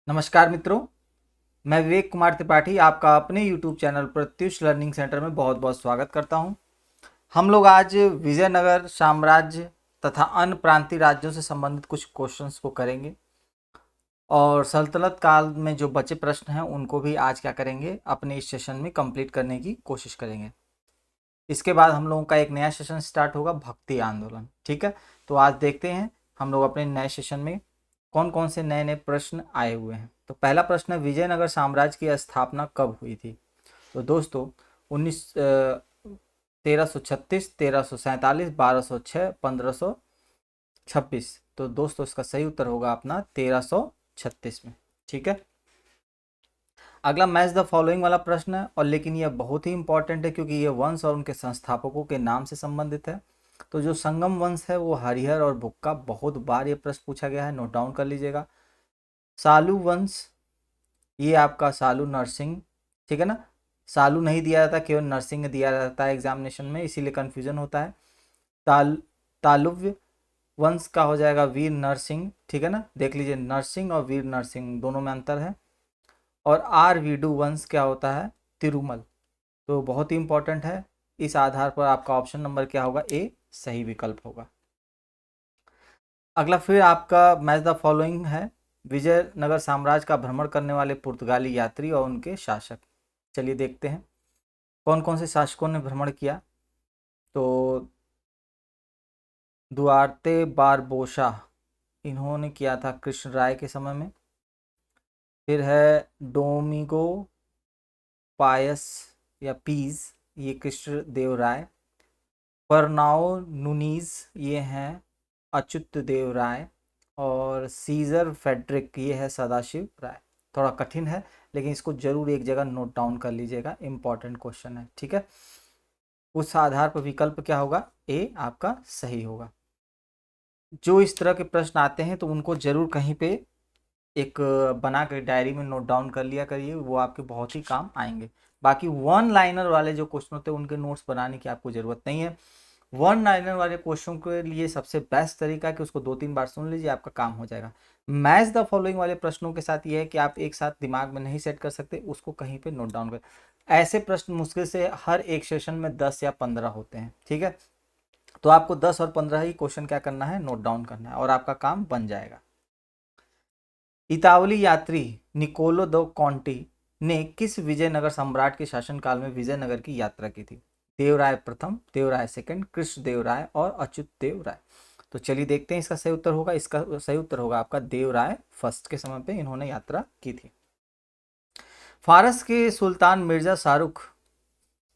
नमस्कार मित्रों, मैं विवेक कुमार त्रिपाठी आपका अपने YouTube channel Pratyush learning centre में बहुत बहुत स्वागत करता हूं। हम लोग आज विजयनगर साम्राज्य तथा अन्य प्रांतीय राज्यों से संबंधित कुछ क्वेश्चंस को करेंगे और सल्तनत काल में जो बचे प्रश्न हैं उनको भी आज क्या करेंगे, अपने इस सेशन में कंप्लीट करने की कोशिश करेंगे। इसके बाद हम लोगों का एक नया सेशन स्टार्ट होगा, भक्ति आंदोलन। ठीक है, तो आज देखते हैं हम लोग अपने नए सेशन में कौन कौन से नए नए प्रश्न आए हुए हैं। तो पहला प्रश्न है, विजयनगर साम्राज्य की स्थापना कब हुई थी? तो दोस्तों 1336, 1347, 1206, 1526। तो दोस्तों इसका सही उत्तर होगा अपना 1336 में। ठीक है, अगला मैच द फॉलोइंग वाला प्रश्न है, और लेकिन यह बहुत ही इंपॉर्टेंट है क्योंकि ये वंश और उनके संस्थापकों के नाम से संबंधित है। तो जो संगम वंश है वो हरिहर और बुक्का, बहुत बार ये प्रश्न पूछा गया है, नोट डाउन कर लीजिएगा। सालू वंश, ये आपका सालू नरसिंह, ठीक है ना। सालू नहीं दिया जाता, केवल नरसिंह दिया जाता है एग्जामिनेशन में, इसीलिए कन्फ्यूजन होता है। तालुव्य वंश का हो जाएगा वीर नरसिंह, ठीक है ना। देख लीजिए, नरसिंह और वीर नरसिंह दोनों में अंतर है। और आर वीडू वंश क्या होता है? तिरुमल। तो बहुत ही इंपॉर्टेंट है, इस आधार पर आपका ऑप्शन नंबर क्या होगा? ए सही विकल्प होगा। अगला फिर आपका मैच द फॉलोइंग है, विजयनगर साम्राज्य का भ्रमण करने वाले पुर्तगाली यात्री और उनके शासक। चलिए देखते हैं कौन कौन से शासकों ने भ्रमण किया। तो दुआर्ते बारबोसा, इन्होंने किया था कृष्ण राय के समय में। फिर है डोमिगो पायस या पीज, ये कृष्ण देव राय। परनाओ नुनीज, ये हैं अच्युत देव राय। और सीजर फेड्रिक, ये है सदाशिव राय। थोड़ा कठिन है, लेकिन इसको जरूर एक जगह नोट डाउन कर लीजिएगा, इंपॉर्टेंट क्वेश्चन है। ठीक है, उस आधार पर विकल्प क्या होगा? ए आपका सही होगा। जो इस तरह के प्रश्न आते हैं तो उनको जरूर कहीं पे एक बना कर डायरी में नोट डाउन कर लिया करिए, वो आपके बहुत ही काम आएंगे। बाकी वन लाइनर वाले जो क्वेश्चन होते हैं उनके नोट्स बनाने की आपको ज़रूरत नहीं है। वन लाइनर वाले क्वेश्चन के लिए सबसे बेस्ट तरीका है कि उसको 2-3 बार सुन लीजिए, आपका काम हो जाएगा। मैच द फॉलोइंग वाले प्रश्नों के साथ ये है कि आप एक साथ दिमाग में नहीं सेट कर सकते, उसको कहीं पे नोट डाउन कर। ऐसे प्रश्न मुश्किल से हर एक सेशन में 10 या 15 होते हैं। ठीक है, तो आपको 10 और 15 ही क्वेश्चन क्या करना है? नोट डाउन करना है, और आपका काम बन जाएगा। इतावली यात्री निकोलो दो कॉन्टी ने किस विजयनगर सम्राट के शासनकाल में विजयनगर की यात्रा की थी? देवराय प्रथम, देवराय सेकंड, कृष्ण देव राय और अच्युत देव राय। तो चलिए देखते हैं इसका सही उत्तर होगा। इसका सही उत्तर होगा आपका देवराय फर्स्ट के समय पे इन्होंने यात्रा की थी। फारस के सुल्तान मिर्जा शाहरुख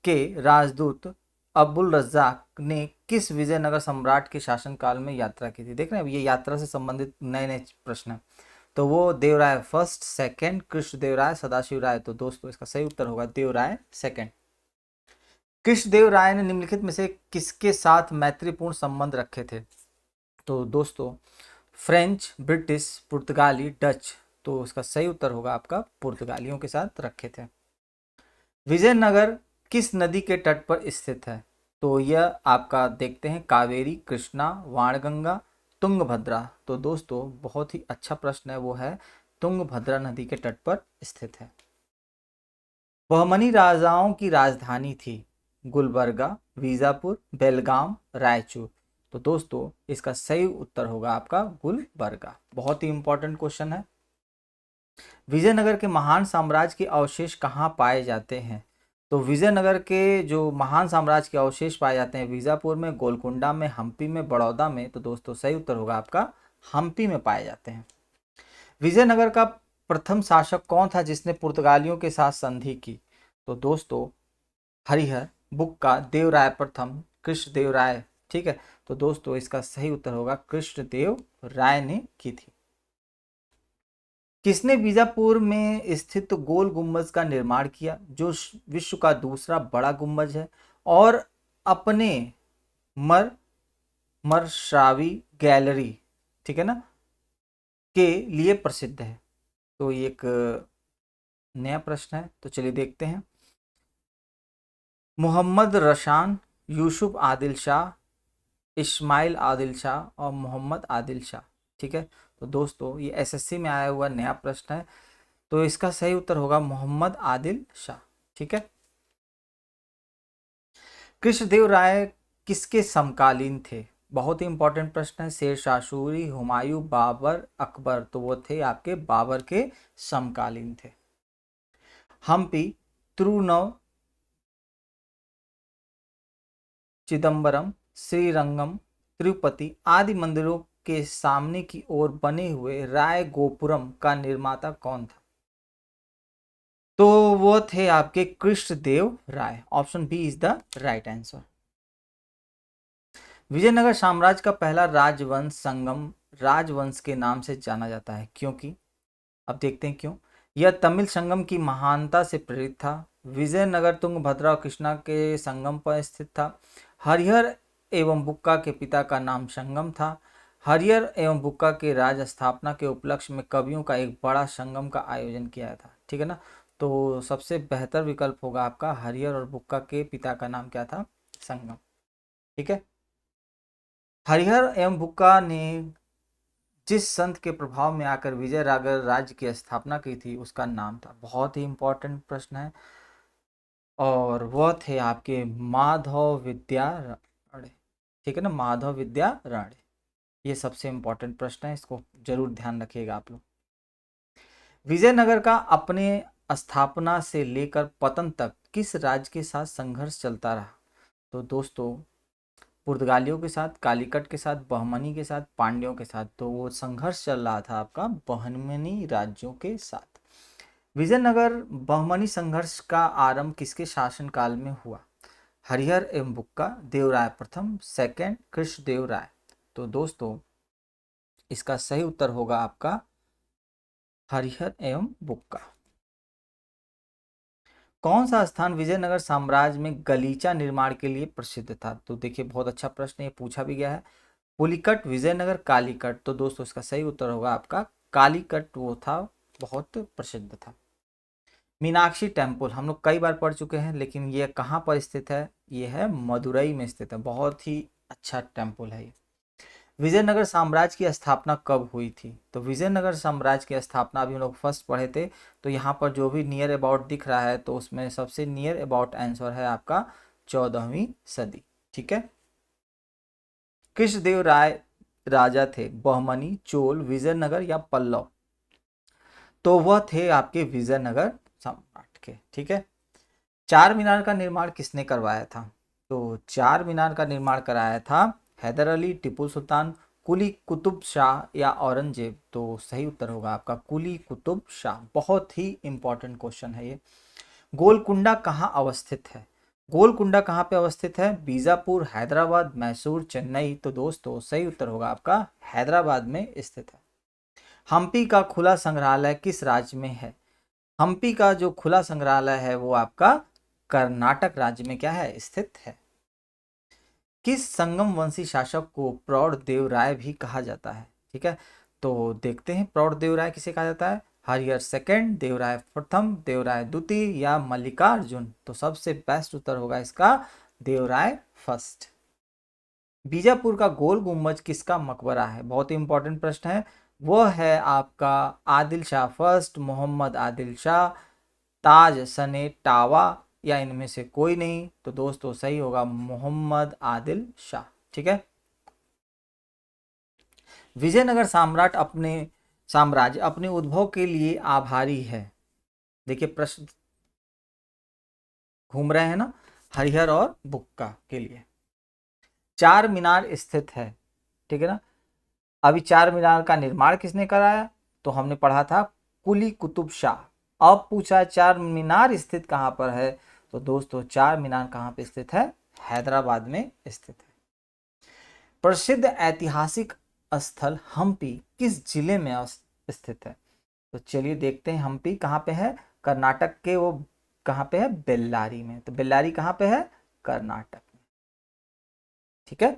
के राजदूत अब्दुल रज्जाक ने किस विजयनगर सम्राट के शासनकाल में यात्रा की थी? देख रहे हैं, ये यात्रा से संबंधित नए नए प्रश्न है। तो वो देवराय फर्स्ट, सेकंड, कृष्णदेव राय, सदाशिव राय। तो दोस्तों इसका सही उत्तर होगा देवराय सेकंड। कृष्णदेव राय ने निम्नलिखित में से किसके साथ मैत्रीपूर्ण संबंध रखे थे? तो दोस्तों फ्रेंच, ब्रिटिश, पुर्तगाली, डच। तो इसका सही उत्तर होगा आपका पुर्तगालियों के साथ रखे थे। विजयनगर किस नदी के तट पर स्थित है? तो यह आपका देखते हैं कावेरी, कृष्णा, वाणगंगा, तुंगभद्रा। तो दोस्तों बहुत ही अच्छा प्रश्न है, वो है तुंगभद्रा नदी के तट पर स्थित है। बहमनी राजाओं की राजधानी थी? गुलबर्गा, बीजापुर, बेलगाम, रायचूर। तो दोस्तों इसका सही उत्तर होगा आपका गुलबर्गा। बहुत ही इंपॉर्टेंट क्वेश्चन है। विजयनगर के महान साम्राज्य के अवशेष कहाँ पाए जाते हैं? तो विजयनगर के जो महान साम्राज्य के अवशेष पाए जाते हैं बीजापुर में, गोलकुंडा में, हम्पी में, बड़ौदा में। तो दोस्तों सही उत्तर होगा आपका हम्पी में पाए जाते हैं। विजयनगर का प्रथम शासक कौन था जिसने पुर्तगालियों के साथ संधि की? तो दोस्तों हरिहर, बुक्का, देवराय प्रथम, कृष्णदेव राय। ठीक है, तो दोस्तों इसका सही उत्तर होगा कृष्णदेव राय ने की थी। किसने बीजापुर में स्थित गोल गुम्बज का निर्माण किया, जो विश्व का दूसरा बड़ा गुम्बज है और अपने मर मरश्रावी गैलरी, ठीक है ना, के लिए प्रसिद्ध है? तो ये एक नया प्रश्न है, तो चलिए देखते हैं। मोहम्मद रशान, यूसुफ आदिल शाह, इस्माइल आदिल शाह और मोहम्मद आदिल शाह। ठीक है, तो दोस्तों ये एसएससी में आया हुआ नया प्रश्न है, तो इसका सही उत्तर होगा मोहम्मद आदिल शाह। ठीक है। कृष्णदेव राय किसके समकालीन थे? बहुत ही इंपॉर्टेंट प्रश्न है। शेरशाह सूरी, हुमायूं, बाबर, अकबर, तो वो थे आपके बाबर के समकालीन थे। हम्पी, त्रिनव, चिदम्बरम, श्रीरंगम, तिरुपति आदि मंदिरों के सामने की ओर बने हुए राय गोपुरम का निर्माता कौन था? तो वो थे आपके Krishnadeva Raya. Option B is the right answer. Vijayanagara साम्राज्य का पहला राजवंश संगम राजवंश के नाम से जाना जाता है, क्योंकि अब देखते हैं क्यों। यह तमिल संगम की महानता से प्रेरित था। विजयनगर तुंगभद्रा और कृष्णा के संगम पर स्थित था। हरिहर एवं बुक्का के पिता का नाम संगम था। हरिहर एवं बुक्का के राज स्थापना के उपलक्ष्य में कवियों का एक बड़ा संगम का आयोजन किया था। ठीक है ना। तो सबसे बेहतर विकल्प होगा आपका हरिहर और बुक्का के पिता का नाम क्या था? संगम। ठीक है। हरिहर एवं बुक्का ने जिस संत के प्रभाव में आकर विजयनगर राज्य की स्थापना की थी उसका नाम था। बहुत ही इंपॉर्टेंट प्रश्न है, और वह थे आपके माधव विद्या राणे। ठीक है ना, माधव विद्या राणे। ये सबसे इंपॉर्टेंट प्रश्न है, इसको जरूर ध्यान रखिएगा आप लोग। विजयनगर का अपने स्थापना से लेकर पतन तक किस राज्य के साथ संघर्ष चलता रहा? तो दोस्तों पुर्तगालियों के साथ, कालीकट के साथ, बहमनी के साथ, पांड्यों के साथ। तो वो संघर्ष चल रहा था आपका बहमनी राज्यों के साथ। विजयनगर बहमनी संघर्ष का आरंभ किसके शासनकाल में हुआ? हरिहर एवं बुक्का, देवराय प्रथम, सेकंड, कृष्णदेव राय। तो दोस्तों इसका सही उत्तर होगा आपका हरिहर एवं बुक्का। कौन सा स्थान विजयनगर साम्राज्य में गलीचा निर्माण के लिए प्रसिद्ध था? तो देखिए बहुत अच्छा प्रश्न ये पूछा भी गया है। पुलिकट, विजयनगर, कालीकट। तो दोस्तों इसका सही उत्तर होगा आपका कालीकट, वो था बहुत प्रसिद्ध था। मीनाक्षी टेम्पल हम लोग कई बार पढ़ चुके हैं, लेकिन ये कहाँ पर स्थित है? ये है मदुरई में स्थित है। बहुत ही अच्छा टेम्पल है ये। विजयनगर साम्राज्य की स्थापना कब हुई थी? तो विजयनगर साम्राज्य की स्थापना अभी हम लोग फर्स्ट पढ़े थे, तो यहाँ पर जो भी नियर अबाउट दिख रहा है तो उसमें सबसे नियर अबाउट आंसर है आपका 14वीं सदी। ठीक है। कृष्णदेव राय राजा थे बहमनी, चोल, विजयनगर या पल्लव? तो वह थे आपके विजयनगर सम्राट के। ठीक है। चार मीनार का निर्माण किसने करवाया था? तो चार मीनार का निर्माण कराया था हैदर अली, टीपू सुल्तान, कुली कुतुब शाह या औरंगजेब। तो सही उत्तर होगा आपका कुली कुतुब शाह। बहुत ही इंपॉर्टेंट क्वेश्चन है ये। गोलकुंडा कहाँ अवस्थित है? गोलकुंडा कहाँ पे अवस्थित है? बीजापुर, हैदराबाद, मैसूर, चेन्नई। तो दोस्तों सही उत्तर होगा आपका हैदराबाद में स्थित है। हम्पी का खुला संग्रहालय किस राज्य में है? हम्पी का जो खुला संग्रहालय है वो आपका कर्नाटक राज्य में क्या है? स्थित है। किस संगम वंशी शासक को प्रौढ़ देव राय भी कहा जाता है? ठीक है। तो देखते हैं प्रौढ़ देव राय किसे कहा जाता है। हरिहर सेकंड, देवराय प्रथम, देवराय द्वितीय या मल्लिकार्जुन? तो सबसे बेस्ट उत्तर होगा इसका देवराय फर्स्ट। बीजापुर का गोल गुम्बज किसका मकबरा है? बहुत ही इंपॉर्टेंट प्रश्न है। वह है आपका आदिल शाह फर्स्ट, मोहम्मद आदिल शाह, ताज सने टावा या इनमें से कोई नहीं? तो दोस्तों सही होगा मोहम्मद आदिल शाह। ठीक है। विजयनगर साम्राज्य अपने उद्भव के लिए आभारी है। देखिए प्रश्न घूम रहे हैं ना, हरिहर और बुक्का के लिए। चार मीनार स्थित है। ठीक है ना। अभी चार मीनार का निर्माण किसने कराया? तो हमने पढ़ा था कुली कुतुब शाह। अब पूछा चार मीनार स्थित कहाँ पर है? तो दोस्तों चार मीनार कहाँ पे स्थित है? हैदराबाद में स्थित है। प्रसिद्ध ऐतिहासिक स्थल हम्पी किस जिले में स्थित है? तो चलिए देखते हैं हम्पी कहाँ पे है। कर्नाटक के वो कहाँ पे है? बेल्लारी में। तो बेल्लारी कहाँ पे है? कर्नाटक में। ठीक है।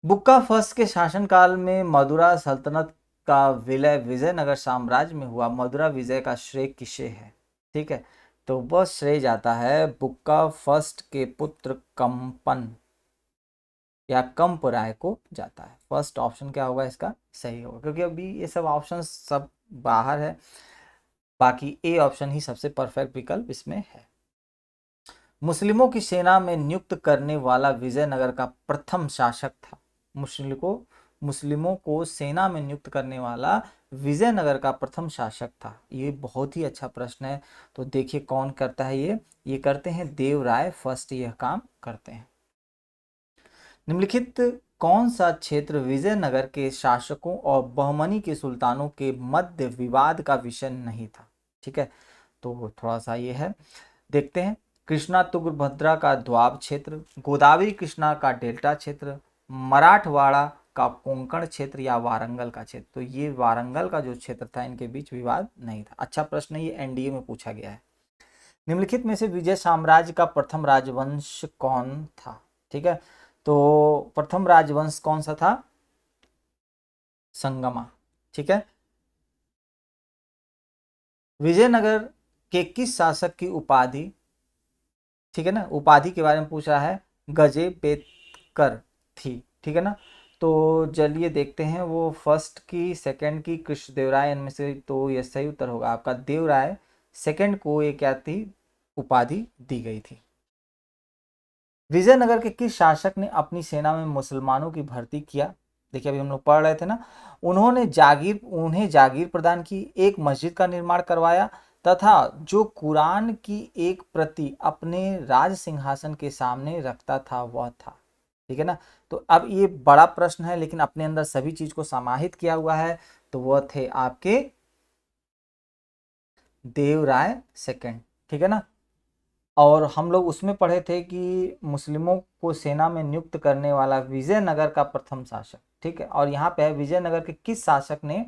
बुक्का फर्स्ट के शासनकाल में मदुरा सल्तनत का विलय विजयनगर साम्राज्य में हुआ। मदुरा विजय का श्रेय किसे है? ठीक है। तो वह श्रेय जाता है बुक्का फर्स्ट के पुत्र कंपन या कंपराय को जाता है। फर्स्ट ऑप्शन क्या होगा इसका सही होगा, क्योंकि अभी ये सब ऑप्शन सब बाहर है, बाकी ए ऑप्शन ही सबसे परफेक्ट विकल्प इसमें है। मुस्लिमों की सेना में नियुक्त करने वाला विजयनगर का प्रथम शासक था। मुस्लिमों को सेना में नियुक्त करने वाला विजयनगर का प्रथम शासक था। ये बहुत ही अच्छा प्रश्न है। तो देखिए कौन करता है ये करते हैं देवराय फर्स्ट, यह काम करते हैं। निम्नलिखित कौन सा क्षेत्र विजयनगर के शासकों और बहमनी के सुल्तानों के मध्य विवाद का विषय नहीं था? ठीक है, तो थोड़ा सा ये है, देखते हैं। कृष्णा तुंगभद्रा का द्वाब क्षेत्र, गोदावरी कृष्णा का डेल्टा क्षेत्र, मराठवाड़ा का कोंकण क्षेत्र या वारंगल का क्षेत्र। तो ये वारंगल का जो क्षेत्र था, इनके बीच विवाद नहीं था। अच्छा प्रश्न, ये एनडीए में पूछा गया है। निम्नलिखित में से विजय साम्राज्य का प्रथम राजवंश कौन था? ठीक है, तो प्रथम राजवंश कौन सा था? संगमा। ठीक है, विजयनगर के किस शासक की उपाधि, ठीक है ना, उपाधि के बारे में पूछ रहा है, गजेबेतकर थी। ठीक है ना, तो चलिए देखते हैं वो फर्स्ट की, सेकंड की, कृष्णदेवराय, इनमें से तो ये सही उत्तर होगा आपका देवराय सेकंड को ये क्या थी, उपाधि दी गई थी। विजयनगर के किस शासक ने अपनी सेना में मुसलमानों की भर्ती किया? देखिए अभी हम लोग पढ़ रहे थे ना, उन्हें जागीर प्रदान की, एक मस्जिद का निर्माण करवाया तथा जो कुरान की एक प्रति अपने राज सिंहासन के सामने रखता था वह था। ठीक है ना, तो अब ये बड़ा प्रश्न है लेकिन अपने अंदर सभी चीज को समाहित किया हुआ है। तो वह थे आपके देवराय सेकंड। ठीक है ना, और हम लोग उसमें पढ़े थे कि मुस्लिमों को सेना में नियुक्त करने वाला विजयनगर का प्रथम शासक। ठीक है, और यहाँ पे है विजयनगर के किस शासक ने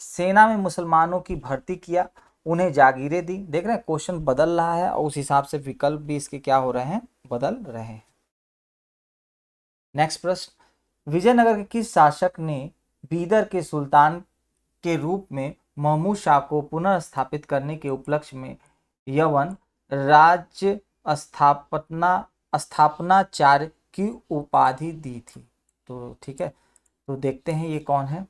सेना में मुसलमानों की भर्ती किया, उन्हें जागीरें दी। देख रहे हैं क्वेश्चन बदल रहा है और उस हिसाब से विकल्प भी इसके क्या हो रहे हैं, बदल रहे हैं। नेक्स्ट प्रश्न, विजयनगर के किस शासक ने बीदर के सुल्तान के रूप में महमूद शाह को पुनः स्थापित करने के उपलक्ष्य में यवन राज्य स्थापनाचार्य की उपाधि दी थी? तो ठीक है, तो देखते हैं ये कौन है।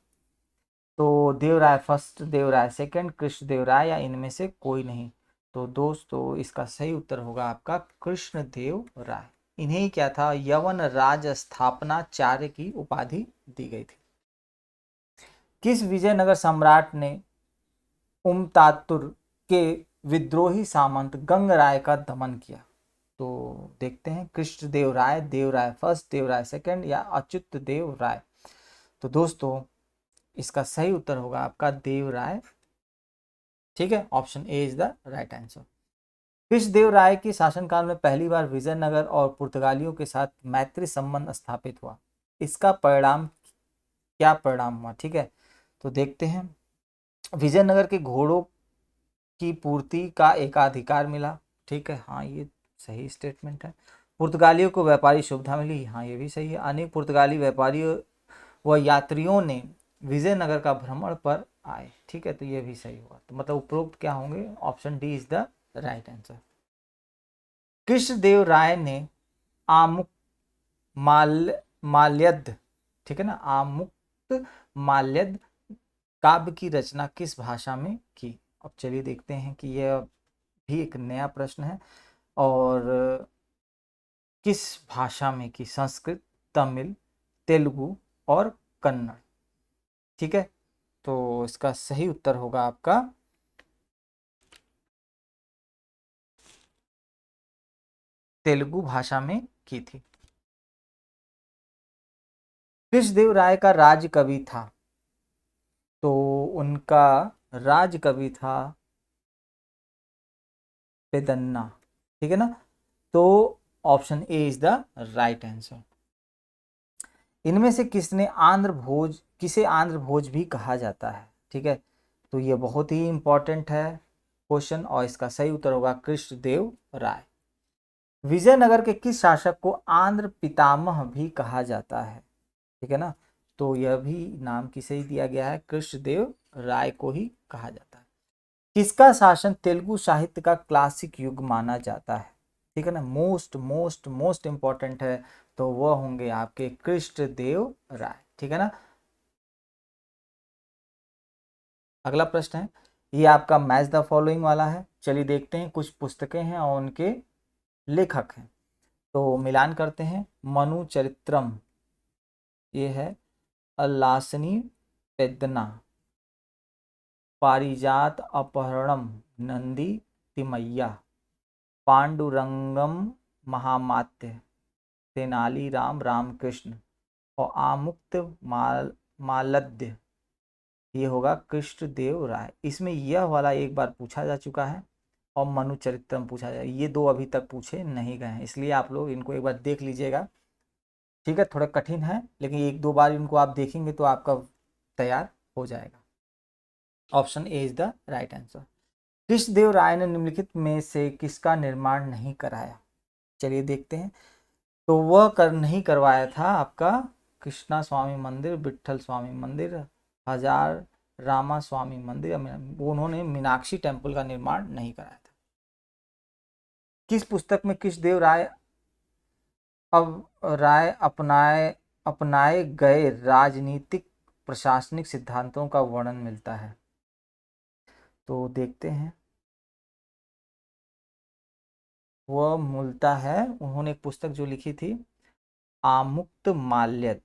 तो देवराय फर्स्ट, देवराय सेकंड, कृष्णदेवराय या इनमें से कोई नहीं। तो दोस्तों इसका सही उत्तर होगा आपका कृष्णदेव राय। इन्हें क्या था, यवन राज स्थापनाचार्य की उपाधि दी गई थी। किस विजयनगर सम्राट ने उमतातुर के विद्रोही सामंत गंगराय का दमन किया? तो देखते हैं, कृष्णदेव राय, देवराय फर्स्ट, देवराय सेकंड या अच्युत देव राय। तो दोस्तों इसका सही उत्तर होगा आपका देवराय। ठीक है, option A is the right answer. Krishnadeva Raya के शासनकाल में पहली बार विजयनगर और पुर्तगालियों के साथ मैत्री संबंध स्थापित हुआ। इसका परिणाम क्या परिणाम हुआ? ठीक है, तो देखते हैं। विजयनगर के घोड़ों की पूर्ति का एकाधिकार मिला। ठीक है, हाँ ये सही स्टेटमेंट है। पुर्तगालियों को व्यापारी सुविधा मिली, हाँ ये भी सही है। अनेक पुर्तगाली व्यापारियों व यात्रियों ने विजयनगर का भ्रमण पर आए। ठीक है, तो ये भी सही हुआ। तो मतलब उपरोक्त क्या होंगे, option D is the right answer. Krishnadeva Raya ने आमुक्त माल्यद, ठीक है ना, आमुक्त माल्यद काव्य की रचना किस भाषा में की? अब चलिए देखते हैं कि यह भी एक नया प्रश्न है, और किस भाषा में की, संस्कृत, तमिल, तेलुगु और कन्नड़। ठीक है, तो इसका सही उत्तर होगा आपका तेलुगु भाषा में की थी। कृष्णदेव राय का राज्य कवि था? तो उनका राज कवि था पेदन्ना। ठीक है ना, तो option A is the right answer. इनमें से किसे आंध्र भोज भी कहा जाता है? ठीक है, तो ये बहुत ही इंपॉर्टेंट है क्वेश्चन, और इसका सही उत्तर होगा कृष्णदेव राय। विजयनगर के किस शासक को आंध्र पितामह भी कहा जाता है? ठीक है ना, तो यह भी नाम किसे ही दिया गया है, कृष्णदेव राय को ही कहा जाता है। किसका शासन तेलुगु साहित्य का क्लासिक युग माना जाता है? ठीक है ना, मोस्ट मोस्ट मोस्ट इंपॉर्टेंट है तो वह होंगे आपके कृष्णदेव राय। ठीक है ना। अगला प्रश्न है, ये आपका मैच द फॉलोइंग वाला है। चलिए देखते हैं, कुछ पुस्तकें हैं और उनके लेखक हैं, तो मिलान करते हैं। मनु चरित्रम, ये है अल्लासनी पेदना, पारिजात अपहरणम नंदी तिमैया, पांडुरंगम महामात्य, तेनाली राम रामकृष्ण और आमुक्त मालद्य, ये होगा कृष्णदेव राय। इसमें यह वाला एक बार पूछा जा चुका है और मनु चरित्रम पूछा जाए, ये दो अभी तक पूछे नहीं गए हैं, इसलिए आप लोग इनको एक बार देख लीजिएगा। ठीक है, थोड़ा कठिन है लेकिन एक दो बार इनको आप देखेंगे तो आपका तैयार हो जाएगा। Option A is the right answer. Krishnadeva Raya ने निम्नलिखित में से किसका निर्माण नहीं कराया? चलिए देखते हैं। तो वह नहीं करवाया था आपका कृष्णा स्वामी मंदिर, विट्ठल स्वामी मंदिर, हजार रामा स्वामी मंदिर, उन्होंने मीनाक्षी टेम्पल का निर्माण नहीं कराया था। किस पुस्तक में कृष्णदेव राय अपनाए अपनाए गए राजनीतिक प्रशासनिक सिद्धांतों का वर्णन मिलता है? तो देखते हैं। वह मूलतः है, उन्होंने एक पुस्तक जो लिखी थी आमुक्त माल्यद,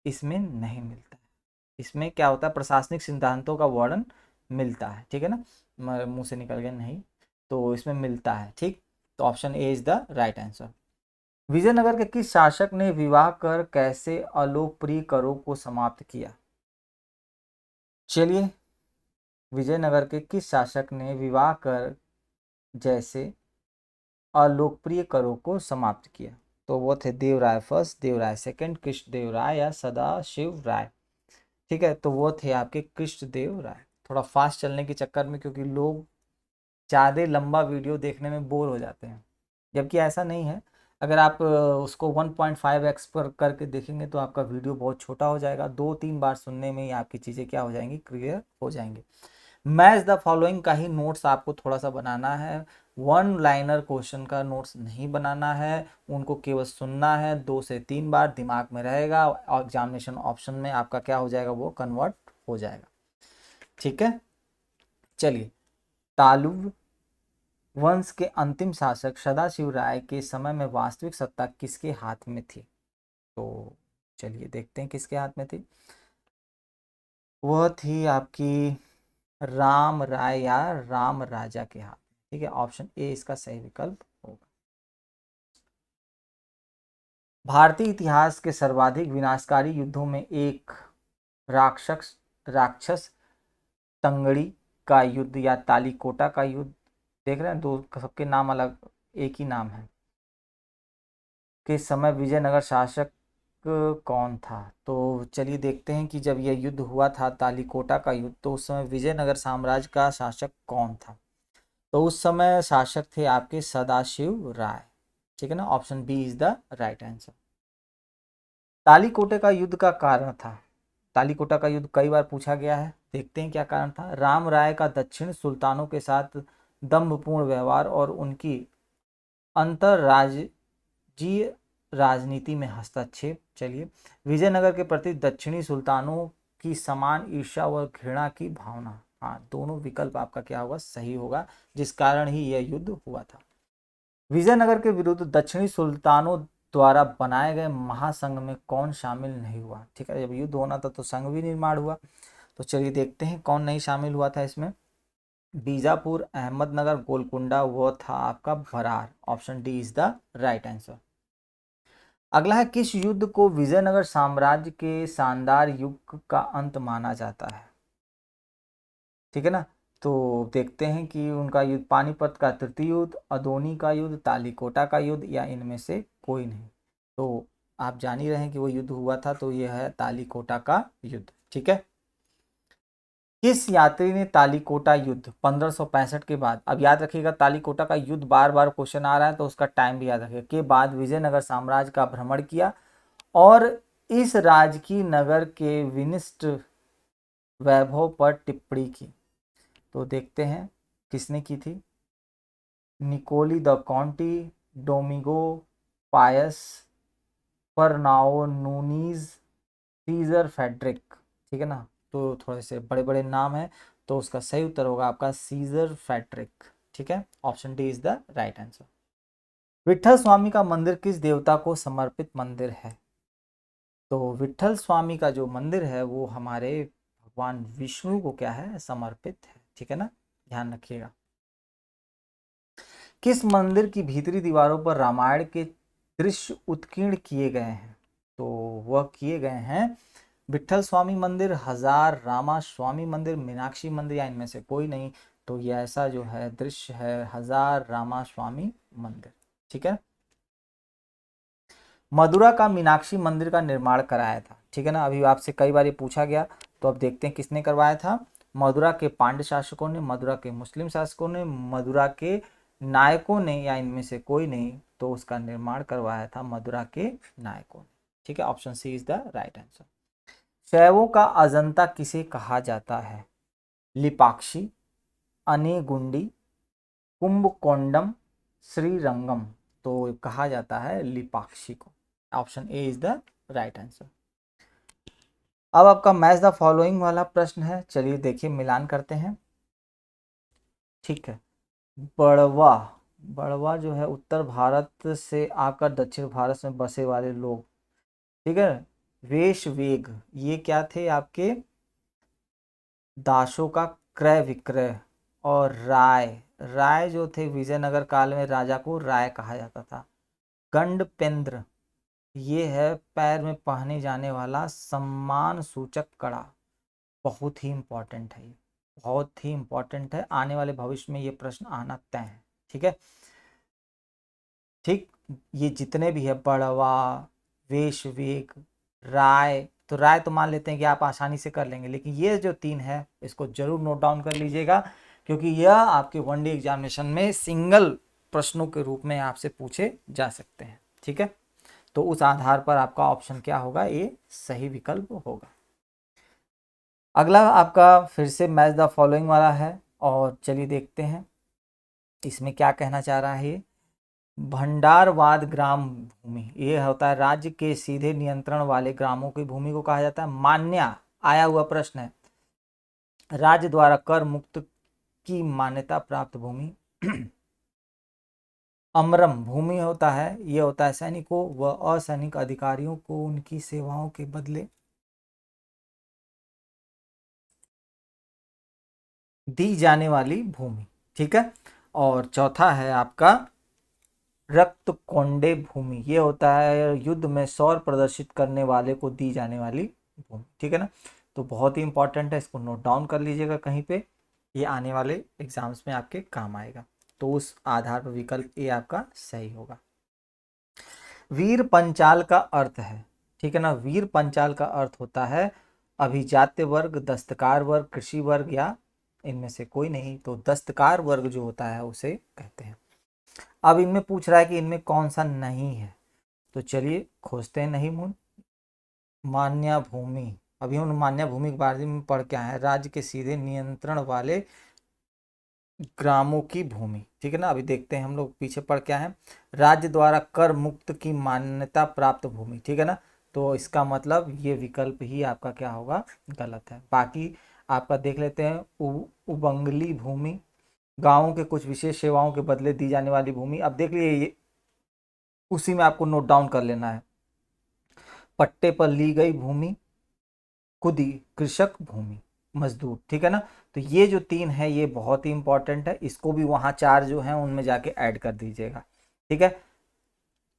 इसमें नहीं मिलता है। इसमें क्या होता है, प्रशासनिक सिद्धांतों का वर्णन मिलता है। ठीक है ना, मुंह से निकल गया नहीं, तो इसमें मिलता है। ठीक, तो option A is the right answer. Vijayanagar के किस शासक ने विवाह कर कैसे अलोकप्रिय करों को समाप्त किया? चलिए, विजयनगर के किस शासक ने विवाह कर जैसे अलोकप्रिय करों को समाप्त किया? तो वो थे देवराय फर्स्ट, देवराय सेकंड, कृष्णदेव राय या सदाशिव राय। ठीक है, तो वो थे आपके कृष्णदेव राय। थोड़ा फास्ट चलने के चक्कर में, क्योंकि लोग ज़्यादा लंबा वीडियो देखने में बोर हो जाते हैं, जबकि ऐसा नहीं है। अगर आप उसको 1.5x पर करके देखेंगे तो आपका वीडियो बहुत छोटा हो जाएगा, 2-3 बार सुनने में ही आपकी चीज़ें क्या हो जाएंगी, क्लियर हो जाएंगी। मैच द फॉलोइंग का ही नोट्स आपको थोड़ा सा बनाना है, वन लाइनर क्वेश्चन का नोट्स नहीं बनाना है, उनको केवल सुनना है, 2 से 3 बार दिमाग में रहेगा और एग्जामिनेशन ऑप्शन में आपका क्या हो जाएगा, वो कन्वर्ट हो जाएगा। ठीक है, चलिए। तालुव वंश के अंतिम शासक सदाशिव राय के समय में वास्तविक सत्ता किसके हाथ में थी? तो चलिए देखते हैं किसके हाथ में थी। वह थी आपकी राम राय या राम राजा के हाथ। ठीक है, ऑप्शन ए इसका सही विकल्प होगा। भारतीय इतिहास के सर्वाधिक विनाशकारी युद्धों में एक राक्षस राक्षस तंगड़ी का युद्ध या तालीकोटा का युद्ध, देख रहे हैं दो सबके नाम अलग, एक ही नाम है, के समय विजयनगर शासक कौन था? तो चलिए देखते हैं कि जब यह युद्ध हुआ था तालीकोटा का युद्ध, तो उस समय विजयनगर साम्राज्य का शासक कौन था? तो उस समय शासक थे आपके सदाशिव राय। ठीक है ना, option B is the right answer. Talikota का युद्ध का कारण था, तालीकोटा का युद्ध कई बार पूछा गया है, देखते हैं क्या कारण था। राम राय का दक्षिण सुल्तानों के साथ दंभपूर्ण व्यवहार और उनकी अंतरराज्यीय राजनीति में हस्तक्षेप। चलिए, विजयनगर के प्रति दक्षिणी सुल्तानों की समान ईर्ष्या व घृणा की भावना। हाँ, दोनों विकल्प आपका क्या होगा, सही होगा, जिस कारण ही यह युद्ध हुआ था। विजयनगर के विरुद्ध दक्षिणी सुल्तानों द्वारा बनाए गए महासंघ में कौन शामिल नहीं हुआ? ठीक है, जब युद्ध होना था तो संघ भी निर्माण हुआ। तो चलिए देखते हैं कौन नहीं शामिल हुआ था इसमें। बीजापुर, अहमदनगर, गोलकुंडा, वो था आपका Berar. Option D is the right answer. अगला है, किस युद्ध को विजयनगर साम्राज्य के शानदार युग का अंत माना जाता है? ठीक है ना, तो देखते हैं कि उनका युद्ध पानीपत का तृतीय युद्ध, अदोनी का युद्ध, तालीकोटा का युद्ध या इनमें से कोई नहीं। तो आप जान ही रहे हैं कि वो युद्ध हुआ था, तो यह है तालीकोटा का युद्ध। ठीक है, किस यात्री ने तालीकोटा युद्ध 1565 के बाद, अब याद रखिएगा तालीकोटा का युद्ध बार बार क्वेश्चन आ रहा है तो उसका टाइम भी याद रखिएगा, के बाद विजयनगर साम्राज्य का भ्रमण किया और इस राजकीय नगर के विनिष्ट वैभव पर टिप्पणी की? तो देखते हैं किसने की थी। Nicolo de Conti, Domingo Paes, Fernao Nuniz Caesar Frederick, ठीक है ना, तो थोड़े से बड़े बड़े नाम है, तो उसका सही उत्तर होगा आपका सीजर फेड्रिक, ठीक है, option D is the right answer. Vitthala Swami का मंदिर किस देवता को समर्पित मंदिर है? तो विठल स्वामी का जो मंदिर है वो हमारे भगवान विष्णु को क्या है, समर्पित है, ठीक है ना, ध्यान रखिएगा। किस मंदिर की भीतरी दीवारों पर रामायण के दृश्य उत्कीर्ण किए गए हैं? तो वह किए गए हैं विठल स्वामी मंदिर, हजार रामा स्वामी मंदिर, मीनाक्षी मंदिर, या इनमें से कोई नहीं। तो ये ऐसा जो है दृश्य है हजार रामा स्वामी मंदिर, ठीक है। मदुरा का मीनाक्षी मंदिर का निर्माण कराया था, ठीक है ना, अभी आपसे कई बार ये पूछा गया, तो अब देखते हैं किसने करवाया था। मदुरा के पांड्य शासकों ने, मदुरा के मुस्लिम शासकों ने, मदुरा के नायकों ने, या इनमें से कोई नहीं। तो उसका निर्माण करवाया था मदुरा के नायकों ने, ठीक है, option C is the right answer. शैवों का अजंता किसे कहा जाता है? लिपाक्षी, अनेगुंडी, कुंभकोंडम, श्रीरंगम। तो कहा जाता है लिपाक्षी को, option A is the right answer. अब आपका मैच द फॉलोइंग वाला प्रश्न है, चलिए देखिए मिलान करते हैं, ठीक है। बड़वा, बड़वा जो है उत्तर भारत से आकर दक्षिण भारत में बसे वाले लोग, ठीक है। वेश वेग, ये क्या थे आपके दासों का क्रय विक्रय। और राय, राय जो थे विजयनगर काल में राजा को राय कहा जाता था। गंडपेंद्र, ये है पैर में पहने जाने वाला सम्मान सूचक कड़ा, बहुत ही इंपॉर्टेंट है, ये बहुत ही इंपॉर्टेंट है, आने वाले भविष्य में ये प्रश्न आना तय है, ठीक है। ठीक, ये जितने भी है बड़वा, वेश वेग, राय, तो राय तो मान लेते हैं कि आप आसानी से कर लेंगे, लेकिन ये जो तीन है इसको जरूर नोट डाउन कर लीजिएगा, क्योंकि यह आपके वनडे एग्जामिनेशन में सिंगल प्रश्नों के रूप में आपसे पूछे जा सकते हैं, ठीक है। तो उस आधार पर आपका ऑप्शन क्या होगा, ये सही विकल्प होगा। अगला आपका फिर से मैच द फॉलोइंग वाला है, और चलिए देखते हैं इसमें क्या कहना चाह रहा है ये। भंडारवाद ग्राम भूमि, ये होता है राज्य के सीधे नियंत्रण वाले ग्रामों की भूमि को कहा जाता है। मान्या, आया हुआ प्रश्न है, राज्य द्वारा कर मुक्त की मान्यता प्राप्त भूमि। अमरम भूमि होता है, ये होता है सैनिकों व असैनिक अधिकारियों को उनकी सेवाओं के बदले दी जाने वाली भूमि, ठीक है। और चौथा है आपका रक्त कोंडे भूमि, ये होता है युद्ध में शौर्य प्रदर्शित करने वाले को दी जाने वाली भूमि, ठीक है ना। तो बहुत ही इंपॉर्टेंट है, इसको नोट डाउन कर लीजिएगा कहीं पे, ये आने वाले एग्जाम्स में आपके काम आएगा। तो उस आधार पर विकल्प ए आपका सही होगा। वीर पंचाल का अर्थ है, ठीक है ना, वीर पंचाल का अर्थ होता है अभिजात्य वर्ग, दस्तकार वर्ग, कृषि वर्ग, या इनमें से कोई नहीं। तो दस्तकार वर्ग जो होता है उसे कहते हैं। अब इनमें पूछ रहा है कि इनमें कौन सा नहीं है, तो चलिए खोजते हैं नहीं मूल। मान्या भूमि, अभी हम मान्या भूमि के बारे में पढ़ के आए हैं, राज्य के सीधे नियंत्रण वाले ग्रामों की भूमि, ठीक है ना। अभी देखते हैं हम लोग पीछे पढ़ के आए हैं, राज्य द्वारा कर मुक्त की मान्यता प्राप्त भूमि, ठीक है ना। तो इसका मतलब ये विकल्प ही आपका क्या होगा, गलत है। बाकी आपका देख लेते हैं, उबंगली भूमि, गांवों के कुछ विशेष सेवाओं के बदले दी जाने वाली भूमि। अब देख लिए ये, उसी में आपको नोट डाउन कर लेना है। पट्टे पर ली गई भूमि, खुदी कृषक भूमि, मजदूर, ठीक है ना। तो ये जो तीन है ये बहुत ही इंपॉर्टेंट है, इसको भी वहां चार जो है उनमें जाके ऐड कर दीजिएगा, ठीक है।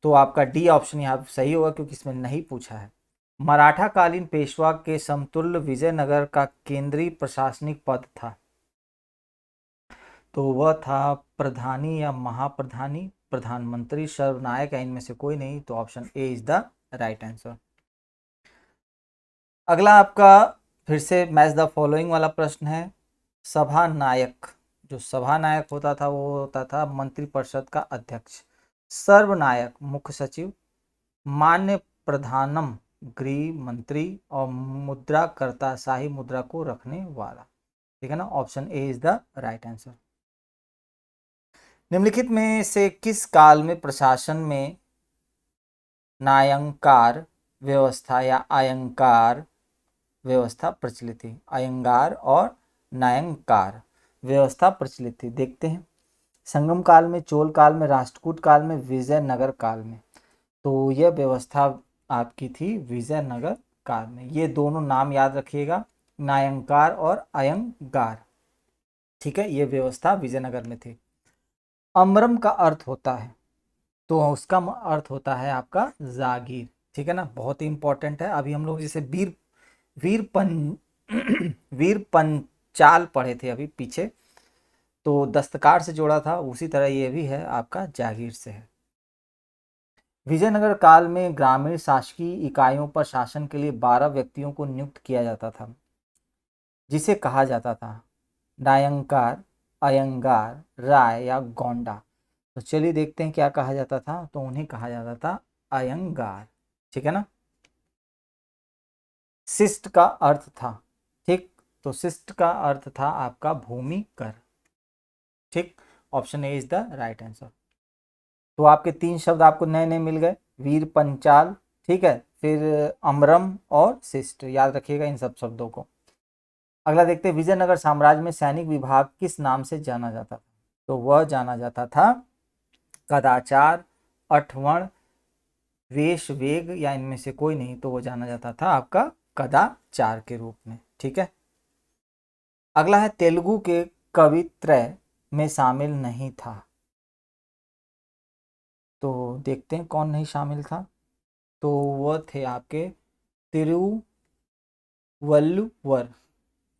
तो आपका डी ऑप्शन यहाँ सही होगा, क्योंकि इसमें नहीं पूछा है। मराठा कालीन पेशवा के समतुल्य विजयनगर का केंद्रीय प्रशासनिक पद था, तो वह था प्रधानी या महाप्रधानी, प्रधानमंत्री, सर्वनायक, या इनमें से कोई नहीं। तो option A is the right answer. अगला आपका फिर से मैच द फॉलोइंग वाला प्रश्न है। सभा नायक, जो सभा नायक होता था वो होता था मंत्रिपरिषद का अध्यक्ष। सर्वनायक मुख्य सचिव, मान्य प्रधानम गृह मंत्री, और मुद्राकर्ता शाही मुद्रा को रखने वाला, ठीक है ना। Option A is the right answer. निम्नलिखित में से किस काल में प्रशासन में नायंकार व्यवस्था या अयंकार व्यवस्था प्रचलित थी। अयंगार और नायंकार व्यवस्था प्रचलित थी। देखते हैं, संगम काल में, चोल काल में, राष्ट्रकूट काल में, विजयनगर काल में। तो यह व्यवस्था आपकी थी विजयनगर काल में। ये दोनों नाम याद रखिएगा, नायंकार और अयंगार। ठीक है, ये व्यवस्था विजयनगर में थी। अमरम का अर्थ होता है, तो उसका अर्थ होता है आपका जागीर। ठीक है ना, बहुत ही इंपॉर्टेंट है। अभी हम लोग जैसे वीर पन वीर पंचाल पढ़े थे अभी पीछे, तो दस्तकार से जोड़ा था, उसी तरह ये भी है आपका जागीर से है। विजयनगर काल में ग्रामीण शासकीय इकाइयों पर शासन के लिए 12 व्यक्तियों को नियुक्त किया जाता था, जिसे कहा जाता था नायंकार, अयंगार, राय या गोंडा। तो चलिए देखते हैं क्या कहा जाता था। तो उन्हें कहा जाता था अयंगार। ठीक है ना। शिष्ट का अर्थ था, ठीक, तो शिष्ट का अर्थ था आपका भूमि कर। ठीक, option A is the right answer. तो आपके 3 शब्द आपको नए नए मिल गए, वीर पंचाल, ठीक है, फिर अमरम और शिष्ट, याद रखिएगा इन सब शब्दों को। अगला देखते हैं, विजयनगर साम्राज्य में सैनिक विभाग किस नाम से जाना जाता था। तो वह जाना जाता था कदाचार, अठवण, वेश, वेग, या इनमें से कोई नहीं, तो वो जाना जाता था आपका कदाचार के रूप में। ठीक है। अगला है, तेलुगु के कवित्रय में शामिल नहीं था। तो देखते हैं कौन नहीं शामिल था। तो वह थे आपके तिरुवल्लुवर।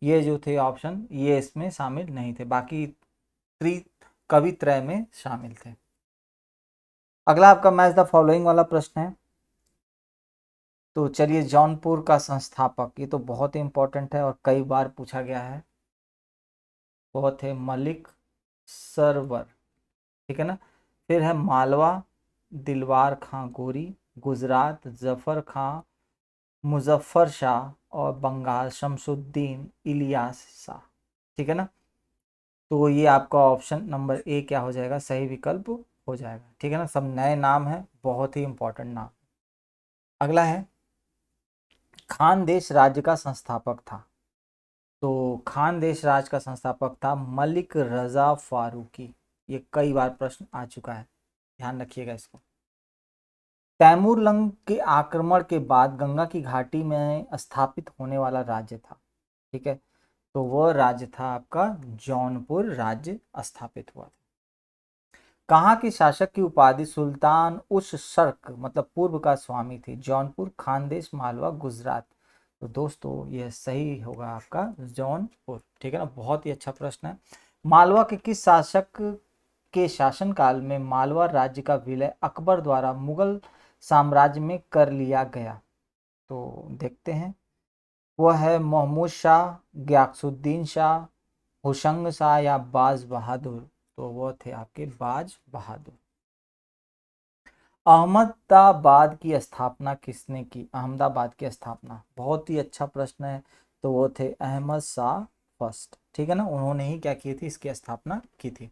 ये जो थे ऑप्शन, ये इसमें शामिल नहीं थे, बाकी त्रि कवित्रय में शामिल थे। अगला आपका मैच द फॉलोइंग वाला प्रश्न है। तो चलिए, जौनपुर का संस्थापक, ये तो बहुत ही इंपॉर्टेंट है और कई बार पूछा गया है, वो थे मलिक सरवर। ठीक है ना। फिर है मालवा, दिलवार खां गोरी, गुजरात जफर खां, मुजफ्फर शाह, और बंगाल शमसुद्दीन इलियास शाह। ठीक है ना। तो ये आपका ऑप्शन नंबर ए क्या हो जाएगा, सही विकल्प हो जाएगा। ठीक है ना, सब नए नाम है, बहुत ही इंपॉर्टेंट नाम। अगला है, खानदेश राज्य का संस्थापक था। तो खानदेश राज्य का संस्थापक था मलिक रजा फारूकी। ये कई बार प्रश्न आ चुका है, ध्यान रखिएगा इसको। तैमूर लंग के आक्रमण के बाद गंगा की घाटी में स्थापित होने वाला राज्य था। ठीक है, तो वह राज्य था आपका जौनपुर राज्य स्थापित हुआ था। कहाँ के शासक की उपाधि सुल्तान उस शर्क मतलब पूर्व का स्वामी थी। जौनपुर, खानदेश, मालवा, गुजरात। तो दोस्तों यह सही होगा आपका जौनपुर। ठीक है ना, बहुत ही अच्छा प्रश्न है। मालवा के किस शासक के शासनकाल में मालवा राज्य का विलय अकबर द्वारा मुगल साम्राज्य में कर लिया गया। तो देखते हैं, वह है महमूद शाह, गयासुद्दीन शाह, हुशंग शाह, या बाज बहादुर। तो वो थे आपके बाज बहादुर। अहमदाबाद की स्थापना किसने की। अहमदाबाद की स्थापना, बहुत ही अच्छा प्रश्न है। तो वो थे अहमद शाह फर्स्ट। ठीक है ना, उन्होंने ही क्या की थी, इसकी स्थापना की थी।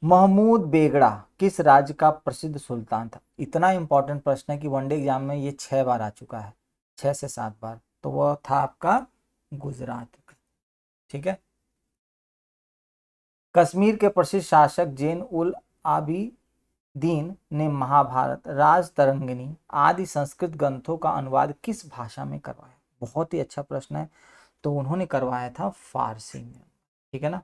महमूद बेगड़ा किस राज्य का प्रसिद्ध सुल्तान था। इतना इंपॉर्टेंट प्रश्न है कि वनडे एग्जाम में ये 6 बार आ चुका है, 6 से 7 बार। तो वह था आपका गुजरात का। ठीक है। कश्मीर के प्रसिद्ध शासक जैन उल आबिदीन ने महाभारत, राजतरंगिणी आदि संस्कृत ग्रंथों का अनुवाद किस भाषा में करवाया। बहुत ही अच्छा प्रश्न है। तो उन्होंने करवाया था फारसी में। ठीक है ना।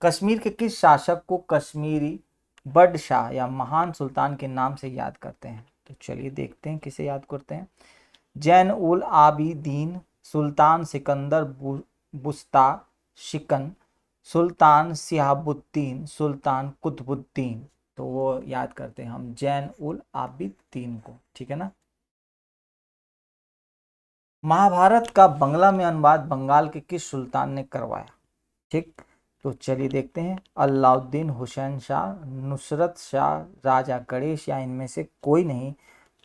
कश्मीर के किस शासक को कश्मीरी बडशाह या महान सुल्तान के नाम से याद करते हैं। तो चलिए देखते हैं किसे याद करते हैं। जैन उल आबिदीन, सुल्तान सिकंदर बुस्ता शिकन, सुल्तान सिहाबुद्दीन, सुल्तान कुतुबुद्दीन। तो वो याद करते हैं हम जैन उल आबिदीन को। ठीक है ना। महाभारत का बंगला में अनुवाद बंगाल के किस सुल्तान ने करवाया। ठीक, तो चलिए देखते हैं, अलाउद्दीन हुसैन शाह, नुसरत शाह, राजा गणेश, या इनमें से कोई नहीं।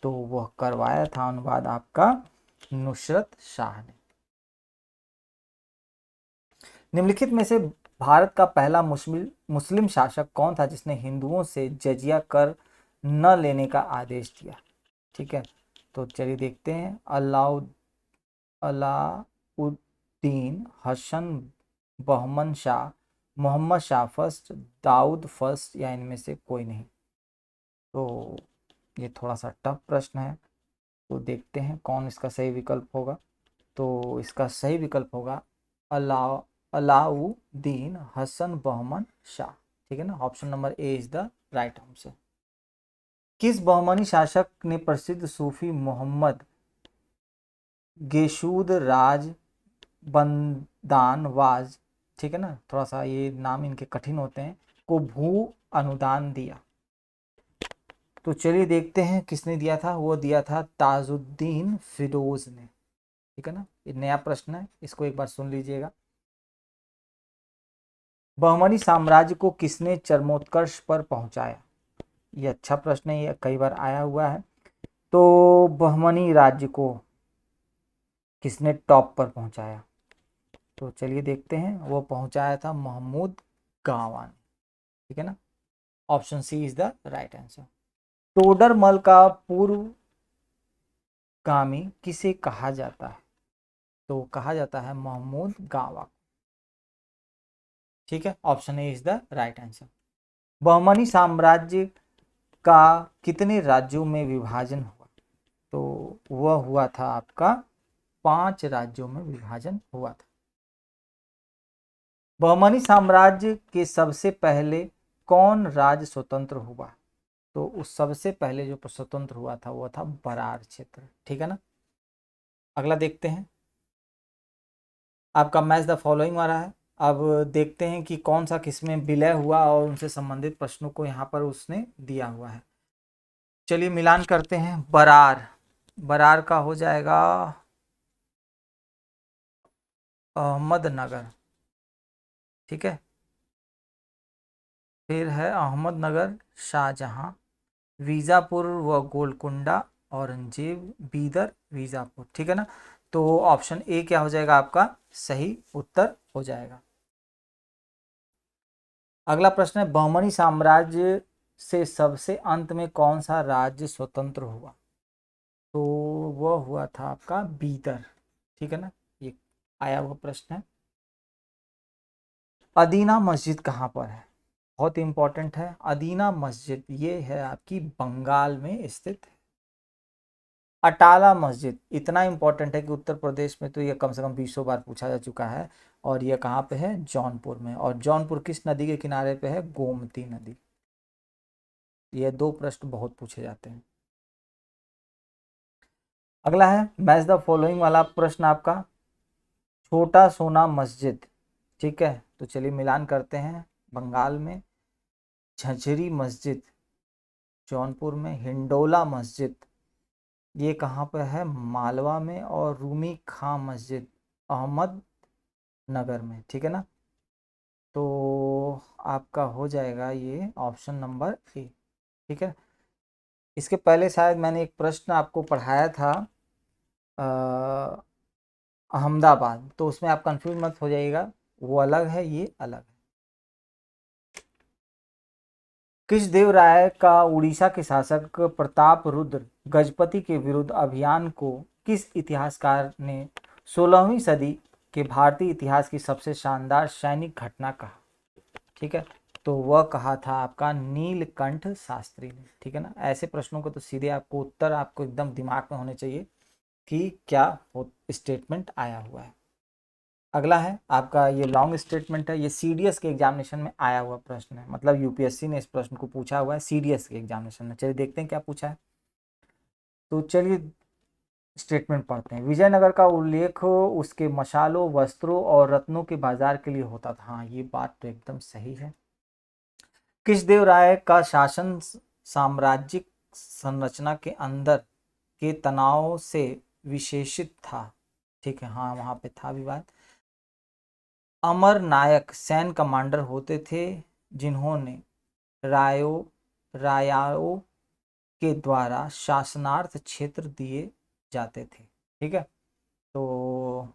तो वह करवाया था अनुवाद आपका नुसरत शाह ने। निम्नलिखित में से भारत का पहला मुस्लिम मुस्लिम शासक कौन था जिसने हिंदुओं से जजिया कर न लेने का आदेश दिया? ठीक है, तो चलिए देखते हैं। अलाउद्दीन, हसन, बहमन शाह, मोहम्मद शाह फर्स्ट, दाऊद फर्स्ट, या इनमें से कोई नहीं। तो ये थोड़ा सा टफ प्रश्न है, तो देखते हैं कौन इसका सही विकल्प होगा। तो इसका सही विकल्प होगा अलाउ अलाउद्दीन हसन बहमन शाह। ठीक है ना, option number A is the right answer. किस बहमनी शासक ने प्रसिद्ध सूफी मोहम्मद गेशूद राज बंदानवाज, ठीक है ना, थोड़ा सा ये नाम इनके कठिन होते हैं, को भू अनुदान दिया? तो चलिए देखते हैं किसने दिया था। वो दिया था ताजुद्दीन फिरोज ने। ठीक है ना, ये नया प्रश्न है, इसको एक बार सुन लीजिएगा। बहमनी साम्राज्य को किसने चरमोत्कर्ष पर पहुंचाया? ये अच्छा प्रश्न है, ये कई बार आया हुआ है। तो बहमनी राज्य को किसने टॉप पर पहुंचाया? तो चलिए देखते हैं, वो पहुंचाया था महमूद गावान। ठीक है ना, option C is the right answer. Todarmal का पूर्वगामी किसे कहा जाता है? तो कहा जाता है महमूद गावा। ठीक है, option A is the right answer. Bahmani साम्राज्य का कितने राज्यों में विभाजन हुआ? तो वह हुआ था आपका 5 राज्यों में विभाजन हुआ था। बहमनी साम्राज्य के सबसे पहले कौन राज्य स्वतंत्र हुआ? तो उस सबसे पहले जो स्वतंत्र हुआ था वो था बरार क्षेत्र। ठीक है ना, अगला देखते हैं। आपका मैच द फॉलोइंग वाला है। अब देखते हैं कि कौन सा किसमें विलय हुआ और उनसे संबंधित प्रश्नों को यहाँ पर उसने दिया हुआ है। चलिए मिलान करते हैं। बरार, बरार का हो जाएगा अहमदनगर। ठीक है, फिर है अहमदनगर, शाहजहां, वीजापुर व गोलकुंडा, औरंगजेब, बीदर, वीजापुर। ठीक है ना, तो ऑप्शन ए क्या हो जाएगा आपका सही उत्तर हो जाएगा। अगला प्रश्न है, बहमनी साम्राज्य से सबसे अंत में कौन सा राज्य स्वतंत्र हुआ? तो वह हुआ था आपका बीदर। ठीक है ना, ये आया हुआ प्रश्न है। अदीना मस्जिद कहाँ पर है? बहुत इंपॉर्टेंट है। अदीना मस्जिद ये है आपकी बंगाल में स्थित है। अटाला मस्जिद इतना इंपॉर्टेंट है कि उत्तर प्रदेश में तो ये कम से कम 20 बार पूछा जा चुका है। और ये कहाँ पे है? जौनपुर में। और जौनपुर किस नदी के किनारे पे है? गोमती नदी। ये 2 प्रश्न बहुत पूछे जाते हैं। अगला है मैच द फॉलोइंग वाला प्रश्न आपका, छोटा सोना मस्जिद। ठीक है, तो चलिए मिलान करते हैं। बंगाल में झंझरी मस्जिद, जौनपुर में हिंडोला मस्जिद, ये कहाँ पे है? मालवा में। और रूमी खां मस्जिद अहमद नगर में। ठीक है ना, तो आपका हो जाएगा ये ऑप्शन नंबर ए। ठीक है, इसके पहले शायद मैंने एक प्रश्न आपको पढ़ाया था अहमदाबाद, तो उसमें आप कंफ्यूज मत हो जाइएगा, वो अलग है ये अलग है। कृष्णदेव राय का उड़ीसा के शासक प्रताप रुद्र गजपति के विरुद्ध अभियान को किस इतिहासकार ने 16वीं सदी के भारतीय इतिहास की सबसे शानदार सैनिक घटना कहा? ठीक है, तो वह कहा था आपका नीलकंठ शास्त्री ने। ठीक है ना, ऐसे प्रश्नों को तो सीधे आपको उत्तर आपको एकदम दिमाग में होने चाहिए कि क्या स्टेटमेंट आया हुआ है। अगला है आपका, ये लॉन्ग स्टेटमेंट है, ये सीडीएस के एग्जामिनेशन में आया हुआ प्रश्न है, मतलब यूपीएससी ने इस प्रश्न को पूछा हुआ है सीडीएस के एग्जामिनेशन में। चलिए देखते हैं क्या पूछा है। तो चलिए स्टेटमेंट पढ़ते हैं। विजयनगर का उल्लेख उसके मशालों, वस्त्रों और रत्नों के बाजार के लिए होता था। हाँ, ये बात तो एकदम सही है। कृष्णदेव राय का शासन साम्राज्यिक संरचना के अंदर के तनाव से विशेषित था। ठीक है, हाँ वहां पे था विवाद। अमर नायक सैन्य कमांडर होते थे जिन्होंने रायो रायाओं के द्वारा शासनार्थ क्षेत्र दिए जाते थे। ठीक है, तो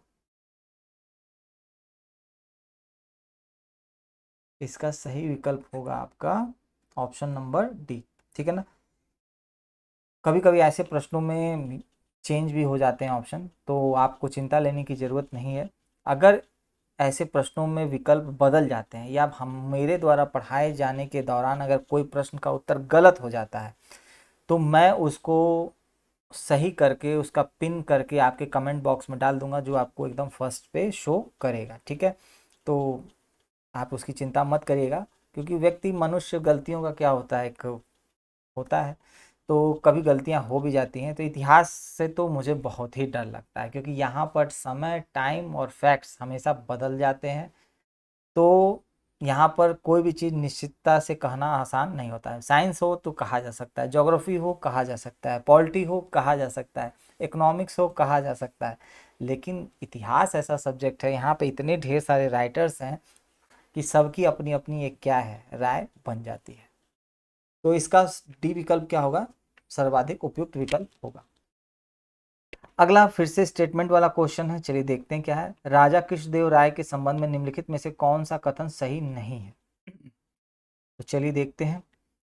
इसका सही विकल्प होगा आपका ऑप्शन नंबर डी। ठीक है ना। कभी कभी ऐसे प्रश्नों में चेंज भी हो जाते हैं ऑप्शन, तो आपको चिंता लेने की ज़रूरत नहीं है। अगर ऐसे प्रश्नों में विकल्प बदल जाते हैं या हम मेरे द्वारा पढ़ाए जाने के दौरान अगर कोई प्रश्न का उत्तर गलत हो जाता है तो मैं उसको सही करके उसका पिन करके आपके कमेंट बॉक्स में डाल दूंगा, जो आपको एकदम फर्स्ट पे शो करेगा। ठीक है। तो आप उसकी चिंता मत करिएगा, क्योंकि व्यक्ति मनुष्य गलतियों का क्या होता है, एक होता है, तो कभी गलतियां हो भी जाती हैं। तो इतिहास से तो मुझे बहुत ही डर लगता है, क्योंकि यहाँ पर समय, टाइम और फैक्ट्स हमेशा बदल जाते हैं। तो यहाँ पर कोई भी चीज़ निश्चितता से कहना आसान नहीं होता है। साइंस हो तो कहा जा सकता है, ज्योग्राफी हो कहा जा सकता है, पॉलिटी हो कहा जा सकता है, इकोनॉमिक्स हो कहा जा सकता है, लेकिन इतिहास ऐसा सब्जेक्ट है, यहाँ पे इतने ढेर सारे राइटर्स हैं कि सबकी अपनी अपनी एक क्या है, राय बन जाती है। तो इसका डी विकल्प क्या होगा, सर्वाधिक उपयुक्त विकल्प होगा। अगला फिर से स्टेटमेंट वाला क्वेश्चन है, चलिए देखते हैं क्या है। राजा कृष्णदेव राय के संबंध में निम्नलिखित में से कौन सा कथन सही नहीं है। तो चलिए देखते हैं।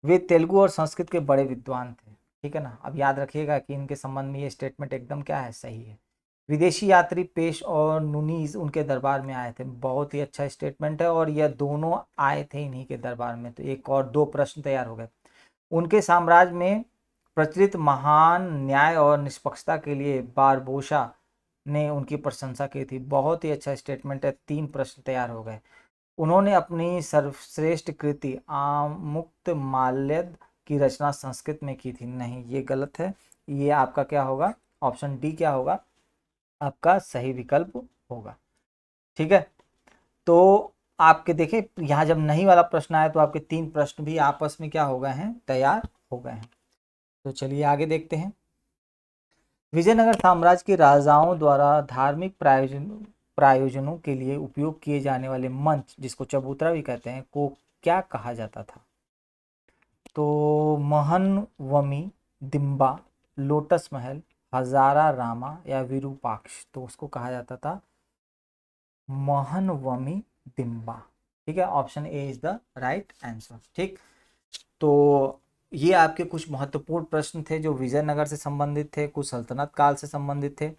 वे तेलुगु और संस्कृत के बड़े विद्वान थे। ठीक है ना। अब याद रखिएगा कि इनके संबंध में ये स्टेटमेंट एकदम क्या है, सही है। विदेशी यात्री पेश और नुनीज उनके दरबार में आए थे, बहुत ही अच्छा स्टेटमेंट है, और यह दोनों आए थे इन्हीं के दरबार में। तो एक और दो प्रश्न तैयार हो गए। उनके साम्राज्य में प्रचलित महान न्याय और निष्पक्षता के लिए बारबोसा ने उनकी प्रशंसा की थी, बहुत ही अच्छा स्टेटमेंट है। तीन प्रश्न तैयार हो गए। उन्होंने अपनी सर्वश्रेष्ठ कृति आमुक्त माल्यद की रचना संस्कृत में की थी, नहीं ये गलत है। ये आपका क्या होगा, ऑप्शन डी क्या होगा, आपका सही विकल्प होगा। ठीक है। तो आपके देखें यहाँ जब नहीं वाला प्रश्न आया तो आपके तीन प्रश्न भी आपस में क्या हो गए हैं, तैयार हो गए हैं। तो चलिए आगे देखते हैं। विजयनगर साम्राज्य के राजाओं द्वारा धार्मिक प्रायोजनों के लिए उपयोग किए जाने वाले मंच, जिसको चबूतरा भी कहते हैं, को क्या कहा जाता था। तो महनवमी, दिम्बा, लोटस महल, हजारा रामा या विरूपाक्ष, तो उसको कहा जाता था महनवमी दिम्बा। ठीक है। Option A is the right answer. ठीक। तो ये आपके कुछ महत्वपूर्ण प्रश्न थे जो विजयनगर से संबंधित थे, कुछ सल्तनत काल से संबंधित थे।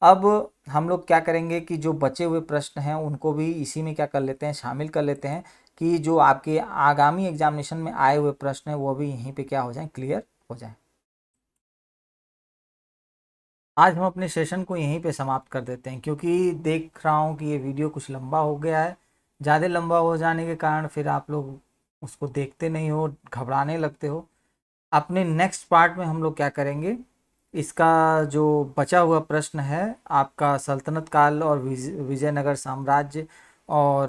अब हम लोग क्या करेंगे कि जो बचे हुए प्रश्न हैं उनको भी इसी में क्या कर लेते हैं, शामिल कर लेते हैं, कि जो आपके आगामी एग्जामिनेशन में आए हुए प्रश्न हैं वो भी यहीं पे क्या हो जाएं, क्लियर हो जाएं। आज हम अपने सेशन को यहीं पे समाप्त कर देते हैं, क्योंकि देख रहा हूँ कि ये वीडियो कुछ लंबा हो गया है। ज़्यादा लंबा हो जाने के कारण फिर आप लोग उसको देखते नहीं हो, घबराने लगते हो। अपने नेक्स्ट पार्ट में हम लोग क्या करेंगे, इसका जो बचा हुआ प्रश्न है आपका सल्तनत काल और विजयनगर साम्राज्य, और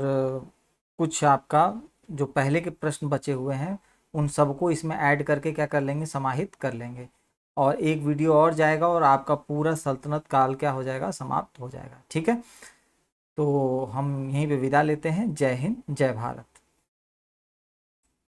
कुछ आपका जो पहले के प्रश्न बचे हुए हैं उन सबको इसमें ऐड करके क्या कर लेंगे, समाहित कर लेंगे, और एक वीडियो और जाएगा और आपका पूरा सल्तनत काल क्या हो जाएगा, समाप्त हो जाएगा। ठीक है। तो हम यहीं पे विदा लेते हैं। जय हिंद, जय भारत।